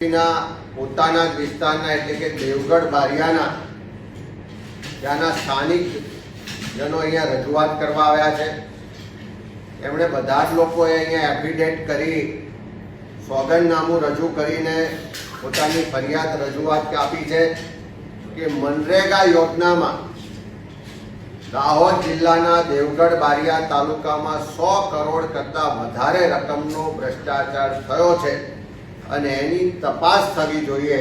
પોતાના વિસ્તારના એટલે કે દેવગઢ બારિયાના ત્યાંના સ્થાનિક જનો અહીંયા રજૂઆત કરવા આવ્યા છે। એમણે બધા જ લોકોએ અહીંયા એફિડેવિટ કરી સોગંદનામું રજૂ કરીને પોતાની ફરિયાદ રજૂઆત આપી છે કે મનરેગા યોજનામાં દાહોદ જિલ્લાના દેવગઢ બારિયા તાલુકામાં 100 કરોડ કરતાં વધારે રકમનો ભ્રષ્ટાચાર થયો છે અને એની તપાસ થવી જોઈએ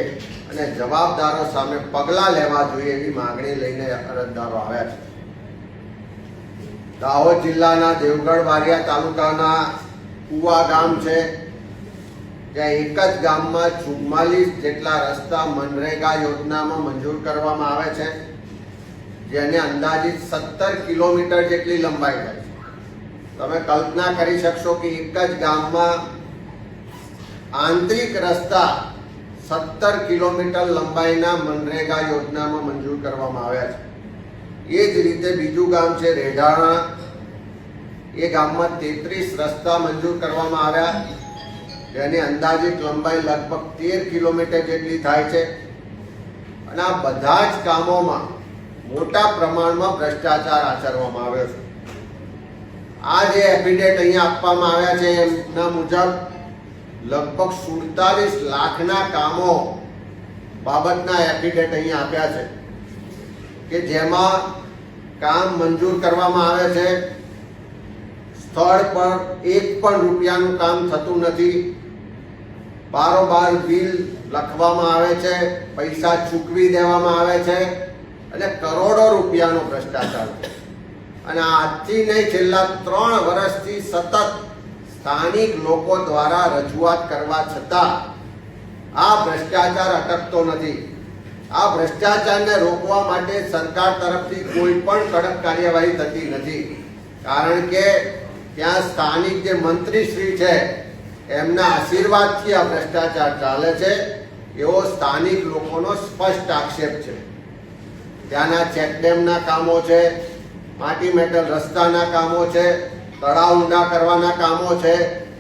અને જવાબદારો સામે પગલાં લેવા જોઈએ એવી માંગણી લઈને અરજદારો આવ્યા છે। દાહોદ જિલ્લાના દેવગઢ બારિયા તાલુકાના કુવા ગામ છે, જ્યાં એક જ ગામમાં 44 જેટલા રસ્તા મનરેગા યોજનામાં મંજૂર કરવામાં આવે છે, જેને અંદાજિત 17 કિલોમીટર જેટલી લંબાઈ થાય છે। તમે કલ્પના કરી શકશો કે એક જ ગામમાં આંતરિક રસ્તા 17 કિલોમીટર લંબાઈના મનરેગા યોજનામાં મંજૂર કરવામાં આવ્યા છે। એ જ રીતે બીજું ગામ છે રેઢાણા, એ ગામમાં 33 રસ્તા મંજૂર કરવામાં આવ્યા, જેની અંદાજિત લંબાઈ લગભગ 13 કિલોમીટર જેટલી થાય છે અને આ બધા જ કામોમાં મોટા પ્રમાણમાં ભ્રષ્ટાચાર આચરવામાં આવ્યો છે। આ જે એફિડેવિટ અહીંયા આપવામાં આવ્યા છે એમના મુજબ લગભગ 47 લાખના કામો બાબતના એફિડેવિટ અહીંયા આપ્યા છે કે જેમાં કામ મંજૂર કરવામાં આવે છે, સ્થળ પર એક પણ રૂપિયાનું કામ થતું નથી, બારોબાર બિલ લખવામાં આવે છે, પૈસા ચૂકવી દેવામાં આવે છે અને કરોડો રૂપિયાનો ભ્રષ્ટાચાર છે। અને આજથી નહીં, છેલ્લા 3 વર્ષથી સતત સ્થાનિક લોકો દ્વારા રજૂઆત કરવા છતાં આ ભ્રષ્ટાચાર અટકતો નથી। આ ભ્રષ્ટાચારને રોકવા માટે સરકાર તરફથી કોઈ પણ કડક કાર્યવાહી થતી નથી, કારણ કે ત્યાં સ્થાનિક જે મંત્રીશ્રી છે એમના આશીર્વાદથી આ ભ્રષ્ટાચાર ચાલે છે એવો સ્થાનિક લોકોનો સ્પષ્ટ આક્ષેપ છે। ત્યાંના ચેકડેમના કામો છે, માટી મેટલ રસ્તાના કામો છે, તળાવ ઊંડા કરવાના કામો છે,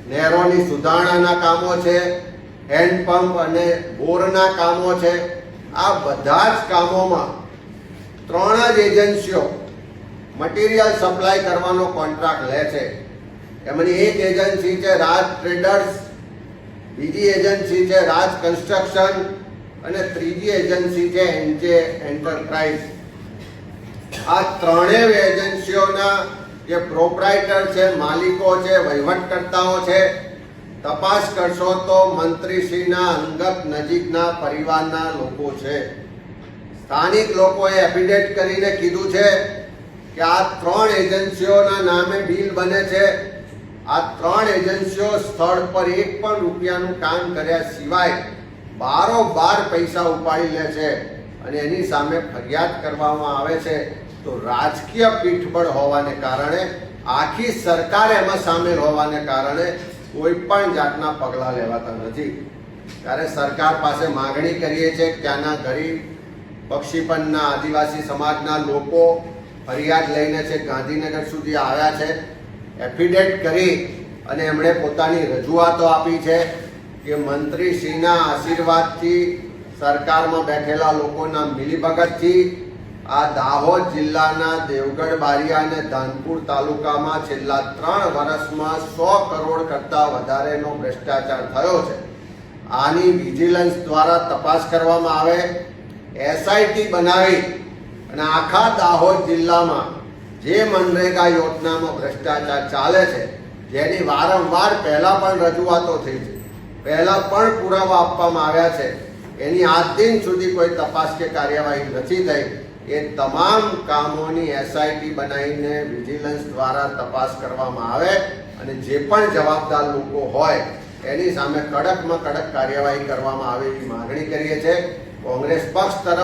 નહેરોની સુધારણાના કામો છે, હેન્ડપંપ અને બોરના કામો છે। આ બધા જ કામોમાં 3 જ એજન્સીઓ મટીરિયલ સપ્લાય કરવાનો કોન્ટ્રાક્ટ લે છે। એમની એક એજન્સી છે રાજ ટ્રેડર્સ, બીજી એજન્સી છે રાજ કન્સ્ટ્રક્શન અને ત્રીજી એજન્સી છે એનજે એન્ટરપ્રાઇઝ। આ ત્રણેય એજન્સીઓના જે પ્રોપ્રાઇટર છે, માલિકો છે, વહીવટકર્તાઓ છે, તપાસ કરશો તો મંત્રીશ્રીના અંગત નજીકના પરિવારના લોકો છે। સ્થાનિક લોકોએ એફિડેવિટ કરીને કીધું છે કે આ 3 એજન્સીઓના નામે બિલ બને છે, આ 3 એજન્સીઓ સ્થળ પર એક પણ રૂપિયાનું કામ કર્યા સિવાય બારોબાર પૈસા ઉપાડી લે છે અને એની સામે ફરિયાદ કરવામાં આવે છે તો રાજકીય પીઠબળ હોવાને કારણે, આખી સરકાર એમાં સામેલ હોવાને કારણે કોઈ પણ જાતના પગલાં લેવાતા નથી। ત્યારે સરકાર પાસે માગણી કરીએ છીએ કે ત્યાંના ગરીબ બક્ષીપનના આદિવાસી સમાજના લોકો ફરિયાદ લઈને છે ગાંધીનગર સુધી આવ્યા છે, એફિડેવિટ કરી અને એમણે પોતાની રજૂઆતો આપી છે કે મંત્રીશ્રીના આશીર્વાદથી, સરકારમાં બેઠેલા લોકોના મિલીભગતથી આ દાહોદ જિલ્લાના દેવગઢ બારિયા અને ધાનપુર તાલુકામાં છેલ્લા 3 વર્ષમાં 100 કરોડ કરતાં વધારેનો ભ્રષ્ટાચાર થયો છે। આની વિજિલન્સ દ્વારા તપાસ કરવામાં આવે, એસઆઈટી બનાવી અને આખા દાહોદ જિલ્લામાં જે મનરેગા યોજનામાં ભ્રષ્ટાચાર ચાલે છે, જેની વારંવાર પહેલા પણ રજૂઆતો થઈ છે, પહેલા પણ પુરાવા આપવામાં આવ્યા છે, એની આજ દિન સુધી કોઈ તપાસ કે કાર્યવાહી નથી થઈ। એ તમામ કામોની એસઆઈટી બનાવીને વિજિલન્સ દ્વારા તપાસ કરવામાં આવે અને જે પણ જવાબદાર લોકો હોય એની સામે કડકમાં કડક કાર્યવાહી કરવામાં આવે એવી માગણી કરીએ છીએ। કોંગ્રેસ પક્ષ તરફ